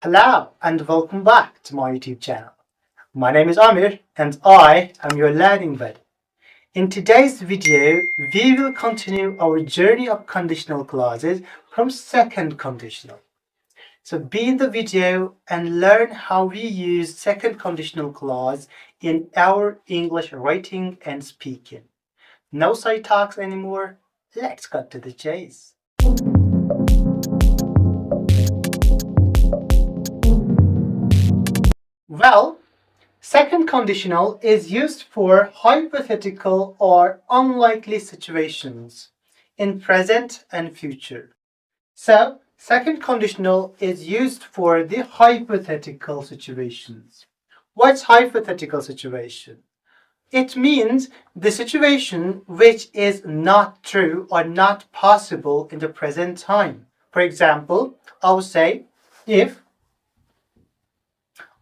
Hello and welcome back to my YouTube channel. My name is Amir and I am your learning buddy. In today's video, we will continue our journey of conditional clauses from second conditional. So be in the video and learn how we use second conditional clause in our English writing and speaking. No side talks anymore. Let's cut to the chase. Well, second conditional is used for hypothetical or unlikely situations in present and future. So, second conditional is used for the hypothetical situations. What's hypothetical situation? It means the situation which is not true or not possible in the present time. For example, I would say, if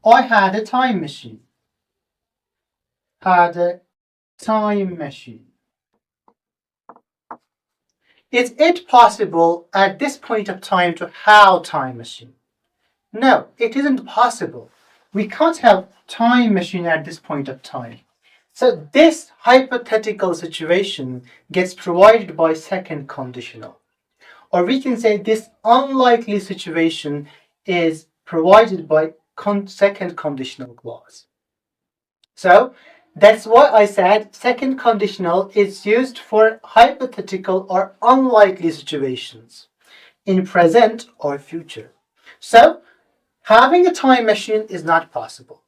I had a time machine. Had a time machine. Is it possible at this point of time to have a time machine? No, it isn't possible. We can't have time machine at this point of time. So this hypothetical situation gets provided by second conditional. Or we can say this unlikely situation is provided by second conditional clause. So that's why I said second conditional is used for hypothetical or unlikely situations in present or future. So having a time machine is not possible.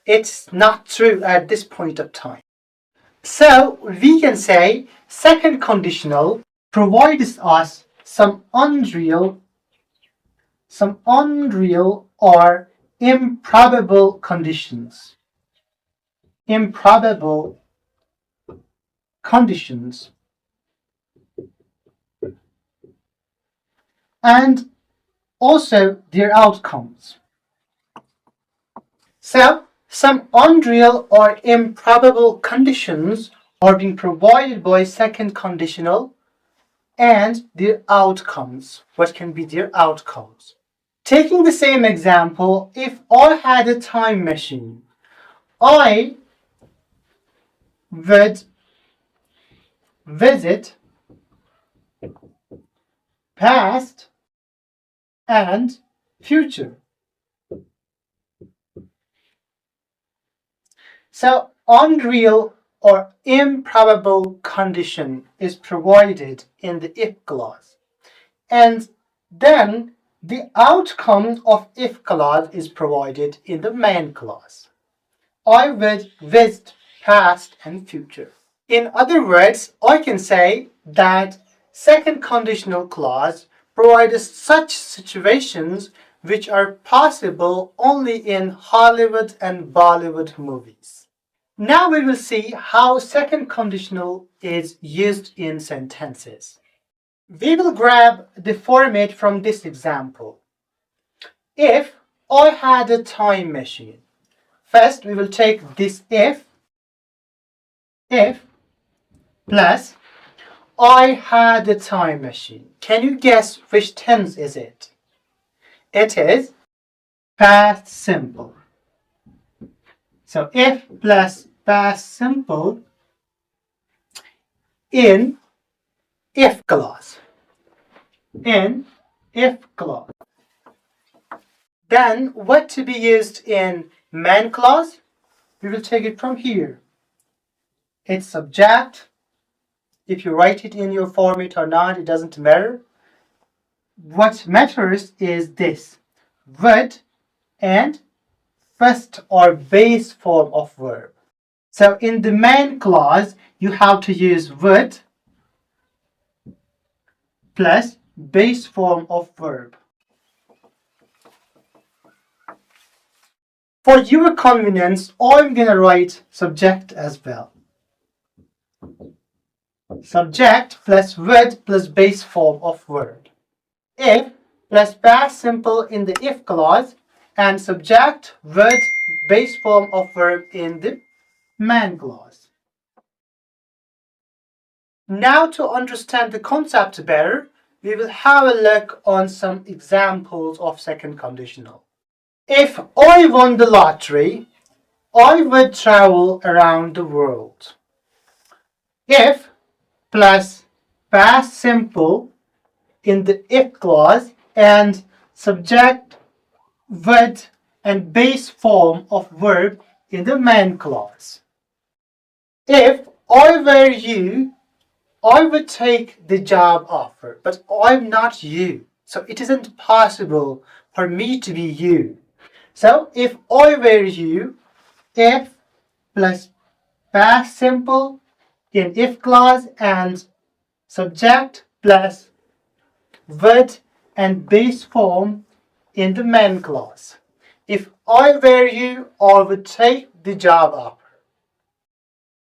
It's not true at this point of time. So we can say second conditional provides us some unreal or improbable conditions. Improbable conditions. And also their outcomes. So, some unreal or improbable conditions are being provided by second conditional and their outcomes. What can be their outcomes? Taking the same example, if I had a time machine, I would visit past and future. So unreal or improbable condition is provided in the if clause. And then the outcome of if clause is provided in the main clause. I would visit past and future. In other words, I can say that second conditional clause provides such situations which are possible only in Hollywood and Bollywood movies. Now we will see how second conditional is used in sentences. We will grab the format from this example. If I had a time machine. First we will take this if plus I had a time machine. Can you guess which tense is it? It is past simple. So if plus past simple in if clause. In if clause. Then what to be used in main clause? We will take it from here. It's subject. If you write it in your format or not, it doesn't matter. What matters is this: would and first or base form of verb. So in the main clause, you have to use would plus base form of verb. For your convenience, I'm going to write subject as well. Subject plus would plus base form of verb. If plus past simple in the if clause and subject would base form of verb in the main clause. Now to understand the concept better, we will have a look on some examples of second conditional. If I won the lottery, I would travel around the world. If plus past simple in the if clause and subject, would, and base form of verb in the main clause. If I were you, I would take the job offer, but I'm not you. So it isn't possible for me to be you. So if I were you, if plus past simple in if clause and subject plus would and base form in the main clause. If I were you, I would take the job offer.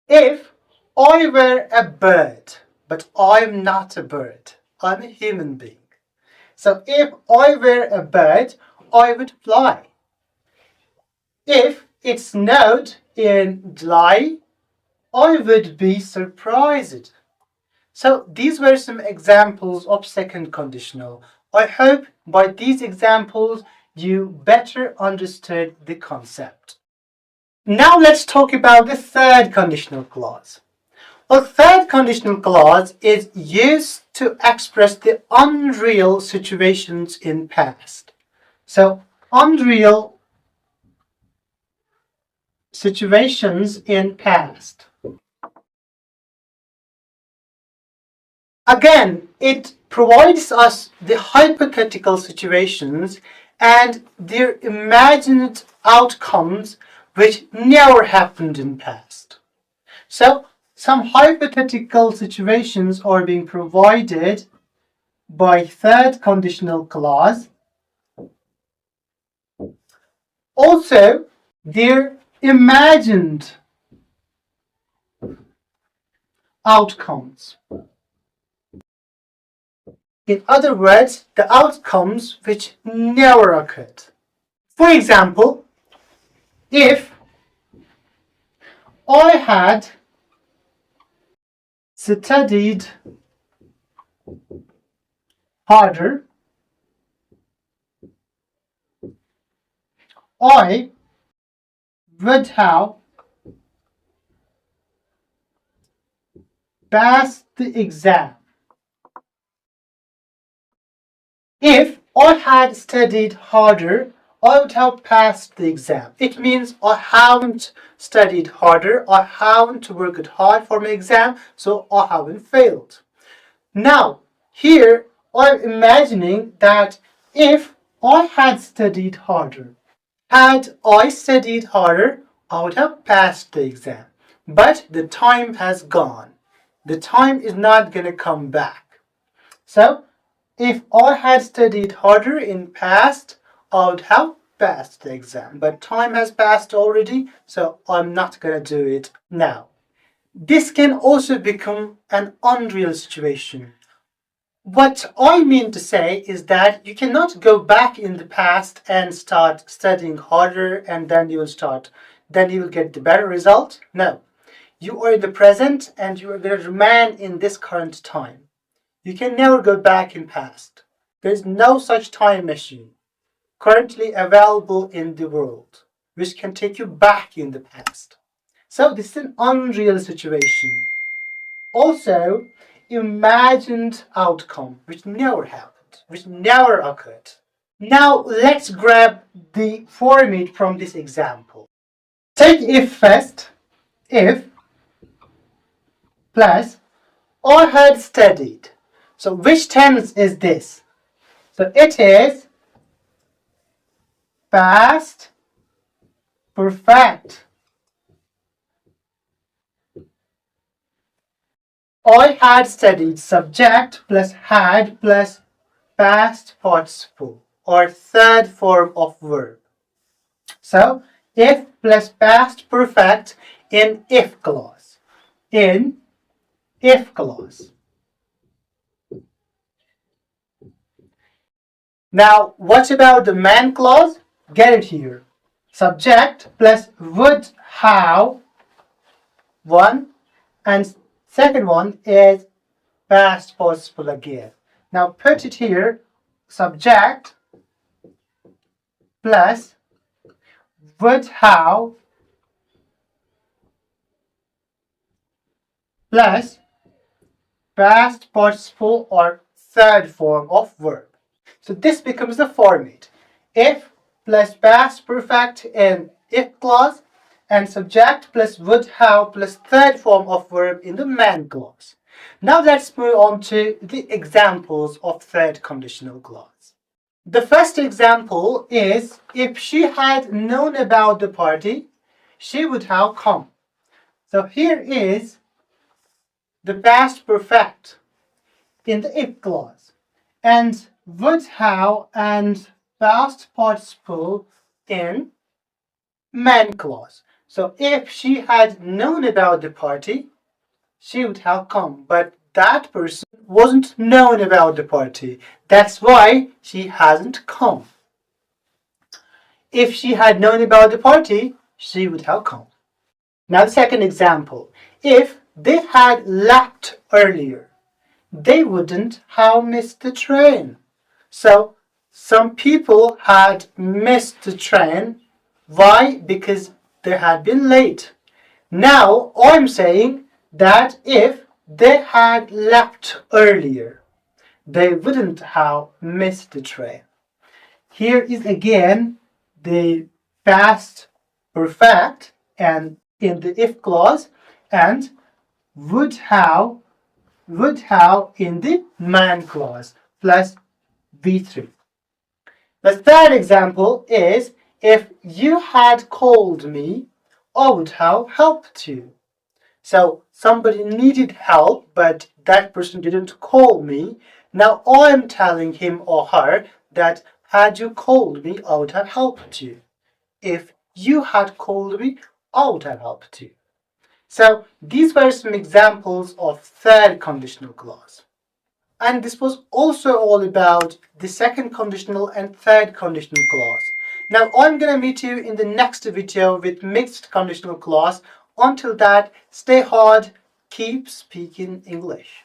If I were a bird, but I'm not a bird, I'm a human being. So if I were a bird, I would fly. If it snowed in July, I would be surprised. So these were some examples of second conditional. I hope by these examples you better understood the concept. Now let's talk about the third conditional clause. A third conditional clause is used to express the unreal situations in past. So unreal situations in past. Again, it provides us the hypothetical situations and their imagined outcomes which never happened in past. So some hypothetical situations are being provided by third conditional clause. Also, their imagined outcomes. In other words, the outcomes which never occurred. For example, if I had studied harder, I would have passed the exam. If I had studied harder, I would have passed the exam. It means I haven't studied harder, I haven't worked hard for my exam, so I haven't failed. Now, here I'm imagining that if I had studied harder, I would have passed the exam. But the time has gone. The time is not going to come back. So, if I had studied harder in past, I would have passed the exam. But time has passed already, so I'm not going to do it now. This can also become an unreal situation. What I mean to say is that you cannot go back in the past and start studying harder and then you will get the better result. No. You are in the present and you are going to remain in this current time. You can never go back in past. There is no such time machine currently available in the world which can take you back in the past. So this is an unreal situation. Also, imagined outcome which never happened, which never occurred. Now let's grab the format from this example. Take if first, if plus I had studied. So which tense is this? So it is past perfect. I had studied, subject plus had plus past participle or third form of verb. So if plus past perfect in if clause. In if clause. Now what about the main clause? Get it here. Subject plus would have one and second one is past participle again. Now put it here, subject plus would have plus past participle or third form of verb. So this becomes the format. If plus past perfect in if clause and subject plus would have plus third form of verb in the man clause. Now let's move on to the examples of third conditional clause. The first example is if she had known about the party, she would have come. So here is the past perfect in the if clause and would have and past participle in man clause. So if she had known about the party, she would have come, but that person wasn't known about the party. That's why she hasn't come. If she had known about the party, she would have come. Now the second example. If they had left earlier, they wouldn't have missed the train. So some people had missed the train. Why? Because they had been late. Now I'm saying that if they had left earlier, they wouldn't have missed the train. Here is again the past perfect and in the if clause and would have in the man clause plus V3. The third example is if you had called me, I would have helped you. So somebody needed help, but that person didn't call me. Now I'm telling him or her that had you called me, I would have helped you. If you had called me, I would have helped you. So these were some examples of third conditional clause. And this was also all about the second conditional and third conditional clause. Now I'm gonna meet you in the next video with mixed conditional clause. Until that, stay hard, keep speaking English.